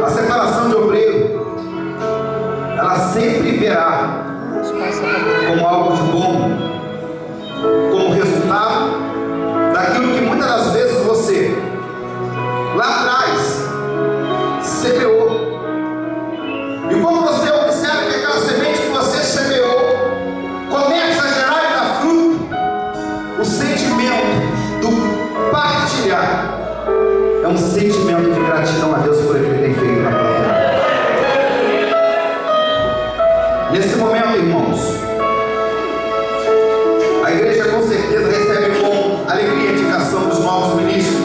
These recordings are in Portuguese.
A separação de obreiro, ela sempre verá como algo de bom, como resultado daquilo que muitas das vezes você, lá atrás, semeou. E quando você observa que aquela semente que você semeou começa a gerar e dar fruto, o sentimento do partilhar é um sentimento de gratidão a Deus por aquilo que Ele tem feito na tua vida. Nesse momento, irmãos, a igreja com certeza recebe com alegria a indicação dos novos ministros,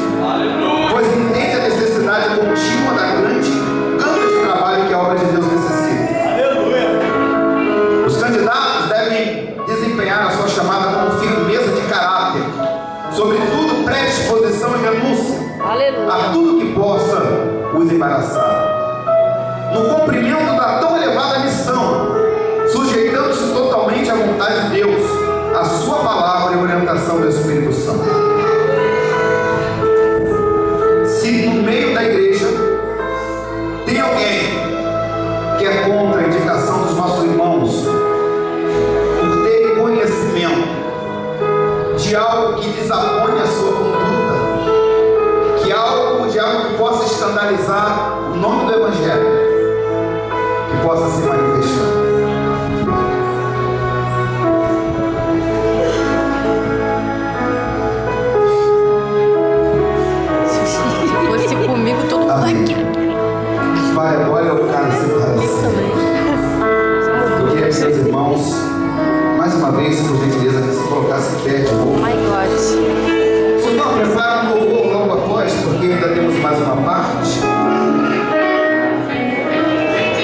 pois entende a necessidade contínua da grande gama de trabalho que a obra de Deus necessita. Os candidatos devem desempenhar a sua chamada com firmeza de caráter, sobretudo predisposição e renúncia a tudo que possa os embaraçar. No cumprimento da tão elevada missão, sujeitando-se totalmente à vontade de Deus, a sua palavra e a orientação do Espírito Santo. Se no meio da igreja tem alguém que é contra a indicação dos nossos irmãos por ter conhecimento de algo que desapone a sua conduta, de algo que possa escandalizar o nome do Evangelho, que possa se manifestar. Se fosse comigo, todo mundo aqui. Vai, olha o cara separação. Eu queria que seus irmãos, mais uma vez, por gentileza, que se colocasse perto de novo. My God. Só prepara um louvor logo após, porque ainda temos mais uma parte.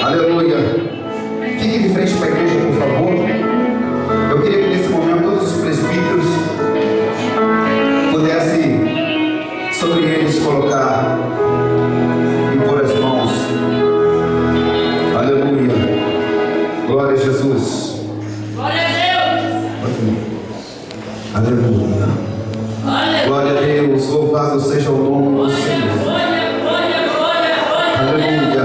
Aleluia. Fique de frente para a igreja, por favor. Eu queria que nesse momento todos os presbíteros pudessem sobre eles colocar e pôr as mãos. Aleluia. Glória a Jesus. Glória a Deus. Aleluia. Glória a Deus, louvado seja o nome do Senhor. Aleluia.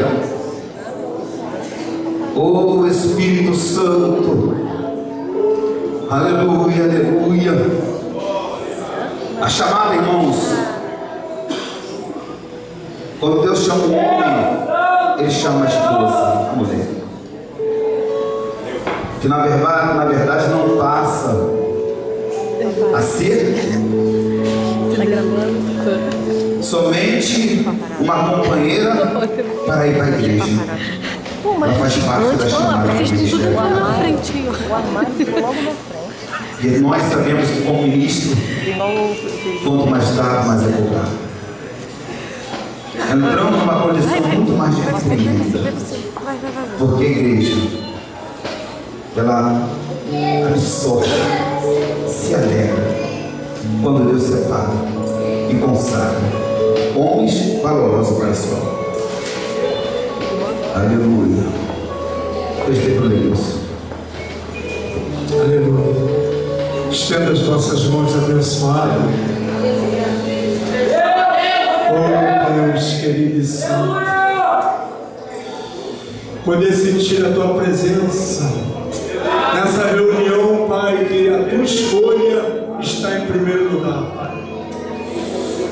Oh Espírito Santo. Aleluia, aleluia. A chamada, irmãos, quando Deus chama o homem, Ele chama a esposa, a mulher, que na verdade não passa a ser somente uma companheira para ir para a igreja. Ela faz parte da chamada do ministério. E nós sabemos que como ministro, quanto mais tarde, mais é cobrado. Entramos numa condição muito mais difícil. Porque a igreja, ela absorve, se alegra quando Deus separa e consagra homens valorosos para a sua obra. Aleluia. Presbíteros. Aleluia. Estenda as vossas mãos abençoadas. Oh Deus querido e santo, poder sentir a tua presença nessa reunião, Pai, que a tua escolha está em primeiro lugar, Pai.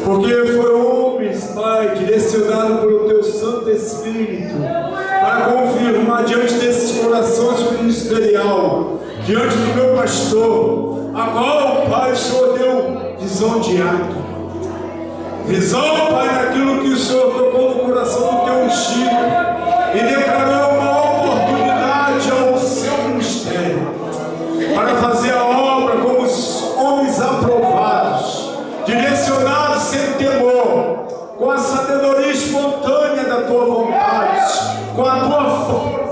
Porque foram homens, Pai, direcionados pelo teu Santo Espírito para confirmar diante desses corações ministerial, diante do meu pastor, a qual, Pai, o Senhor deu visão de ato. Visão, Pai, daquilo que o Senhor tocou no coração do teu ungido e declarou uma oportunidade ao seu ministério para fazer a obra como os homens aprovados, direcionados sem temor, com a sabedoria espontânea da tua vontade, com a tua força.